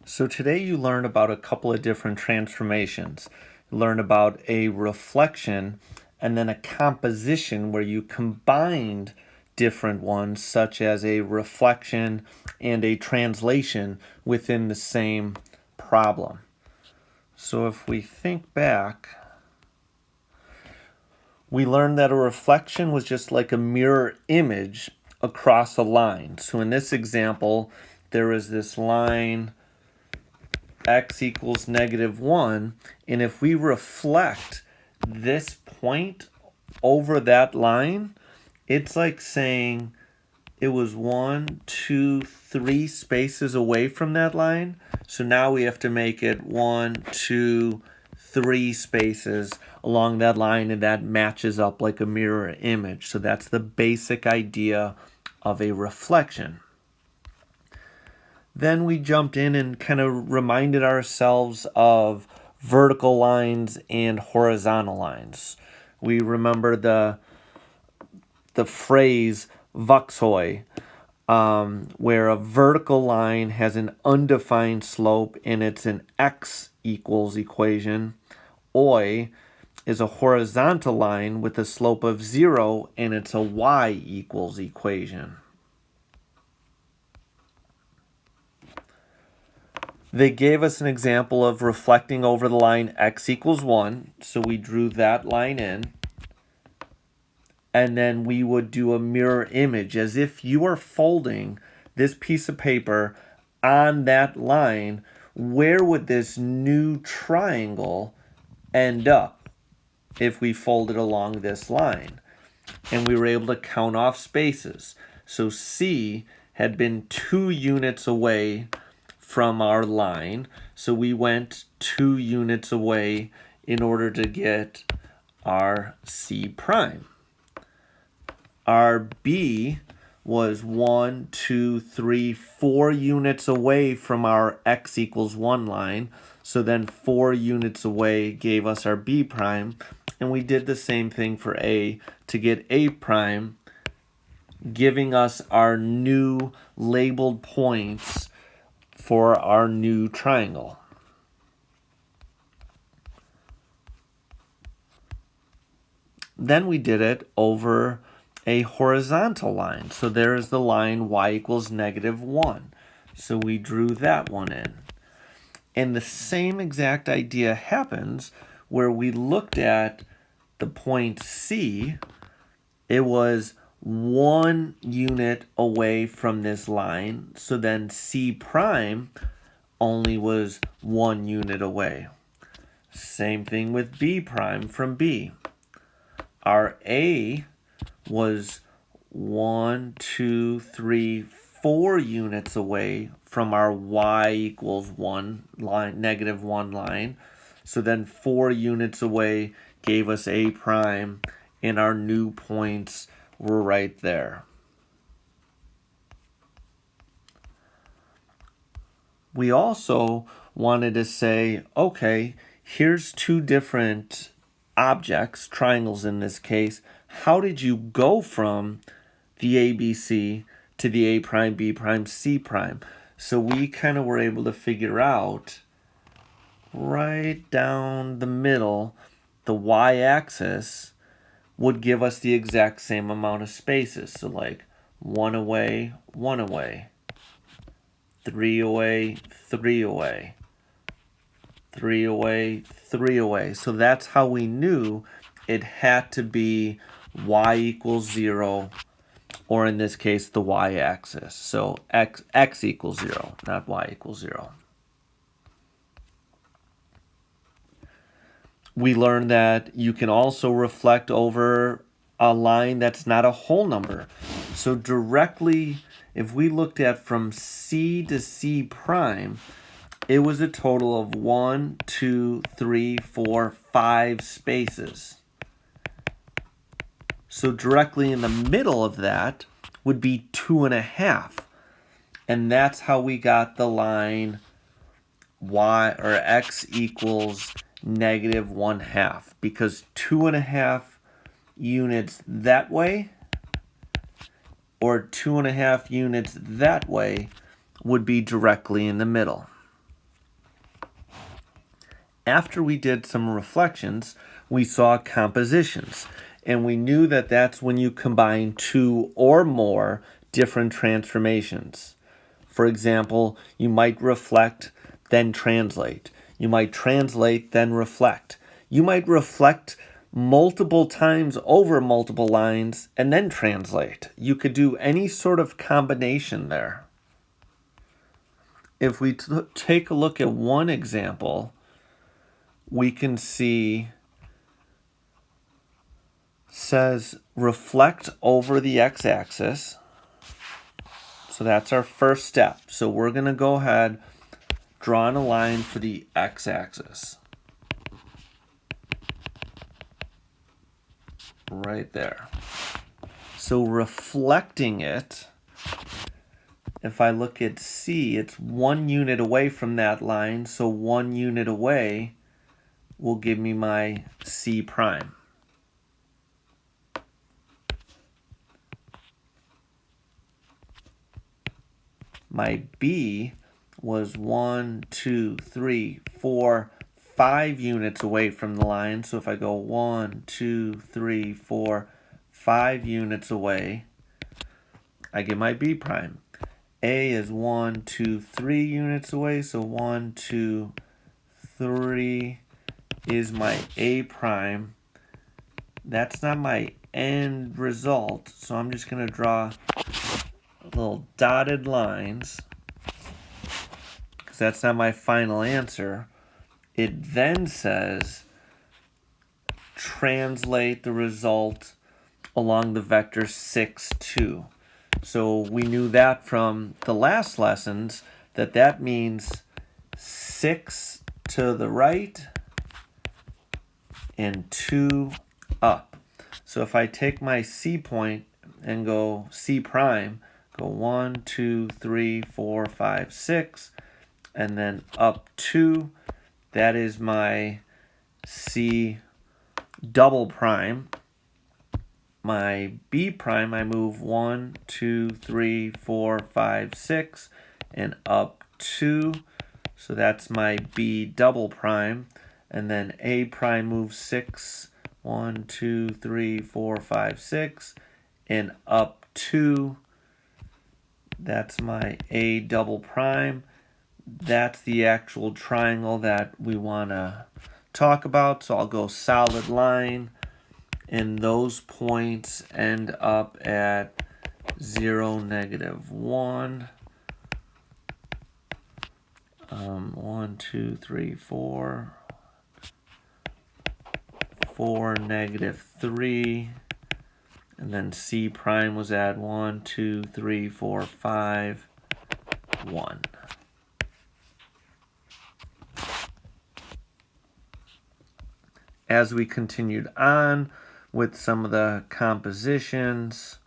So today you learn about a couple of different transformations. You learn about a reflection and then a composition where you combined different ones, such as a reflection and a translation within the same problem. So if we think back, we learned that a reflection was just like a mirror image across a line. So in this example, there is this line x equals -1, and if we reflect this point over that line, it's like saying it was 1, 2, 3 spaces away from that line. So now we have to make it 1, 2, 3 spaces along that line, and that matches up like a mirror image. So that's the basic idea of a reflection. Then we jumped in and kind of reminded ourselves of vertical lines and horizontal lines. We remember the phrase vuxoi, where a vertical line has an undefined slope and it's an x equals equation. Oi is a horizontal line with a slope of 0 and it's a y equals equation. They gave us an example of reflecting over the line x equals 1, so we drew that line in. And then we would do a mirror image, as if you are folding this piece of paper on that line. Where would this new triangle end up if we folded along this line? And we were able to count off spaces. So C had been 2 units away from our line, so we went 2 units away in order to get our C prime. Our B was 1, 2, 3, 4 units away from our x equals 1 line, so then 4 units away gave us our B prime, and we did the same thing for A to get A prime, giving us our new labeled points for our new triangle. Then we did it over a horizontal line. So there is the line y equals -1. So we drew that one in. And the same exact idea happens where we looked at the point C. It was 1 unit away from this line, so then C prime only was 1 unit away. Same thing with B prime from B. Our A was 1, 2, 3, 4 units away from our y equals 1 line, -1 line. So then 4 units away gave us A prime, and our new points were right there. We also wanted to say, okay, here's 2 different objects, triangles in this case. How did you go from the ABC to the A prime, B prime, C prime? So we kind of were able to figure out right down the middle, the y-axis would give us the exact same amount of spaces. So like 1 away, 1 away, 3 away, 3 away, 3 away, 3 away. So that's how we knew it had to be y equals 0, or in this case, the y-axis. So x equals 0, not y equals 0. We learned that you can also reflect over a line that's not a whole number. So directly, if we looked at from C to C prime, it was a total of 1, 2, 3, 4, 5 spaces. So directly in the middle of that would be 2.5. And that's how we got the line y or x equals -1/2, because 2.5 units that way or 2.5 units that way would be directly in the middle. After we did some reflections, we saw compositions. And we knew that that's when you combine two or more different transformations. For example, you might reflect, then translate. You might translate, then reflect. You might reflect multiple times over multiple lines and then translate. You could do any sort of combination there. If we take a look at one example, we can see says reflect over the x-axis. So that's our first step. So we're going to go ahead, draw a line for the x-axis. Right there. So reflecting it, if I look at C, it's 1 unit away from that line. So 1 unit away will give me my C prime. My B was 1, 2, 3, 4, 5 units away from the line. So if I go 1, 2, 3, 4, 5 units away, I get my B prime. A is 1, 2, 3 units away. So 1, 2, 3 is my A prime. That's not my end result. So I'm just going to draw little dotted lines, because that's not my final answer. It then says translate the result along the vector 6, 2. So we knew that from the last lessons that means 6 to the right and 2 up. So if I take my C point and go C prime, go 1, 2, 3, 4, 5, 6, and then up 2. That is my C double prime. My B prime, I move 1, 2, 3, 4, 5, 6, and up 2. So that's my B double prime. And then A prime moves 6, 1, 2, 3, 4, 5, 6, and up 2. That's my A double prime. That's the actual triangle that we want to talk about. So I'll go solid line. And those points end up at 0, -1. 1, 2, 3, 4. 4, -3. And then C prime was at 1, 2, 3, 4, 5, 1. As we continued on with some of the compositions,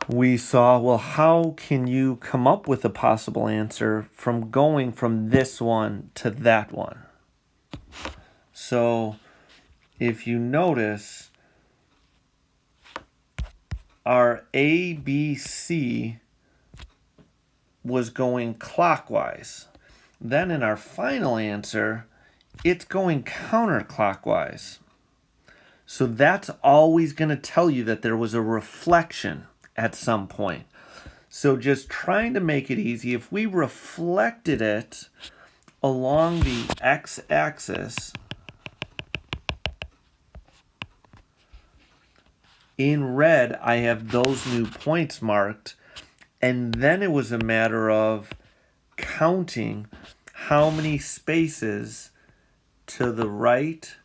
we saw, well, how can you come up with a possible answer from going from this one to that one? So if you notice, our ABC was going clockwise. Then in our final answer, it's going counterclockwise. So that's always going to tell you that there was a reflection at some point. So just trying to make it easy, if we reflected it along the x-axis, in red, I have those new points marked, and then it was a matter of counting how many spaces to the right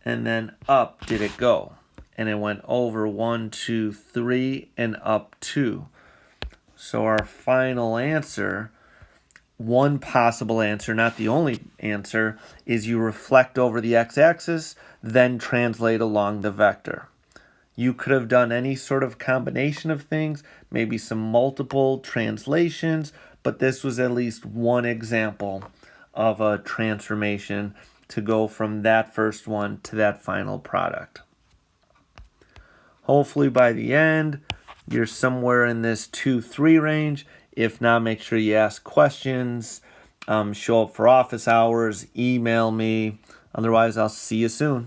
and then up did it go. And it went over 1, 2, 3, and up 2. So our final answer, one possible answer, not the only answer, is you reflect over the x-axis, then translate along the vector. You could have done any sort of combination of things, maybe some multiple translations, but this was at least one example of a transformation to go from that first one to that final product. Hopefully by the end, you're somewhere in this 2-3 range. If not, make sure you ask questions show up for office hours, email me. Otherwise, I'll see you soon.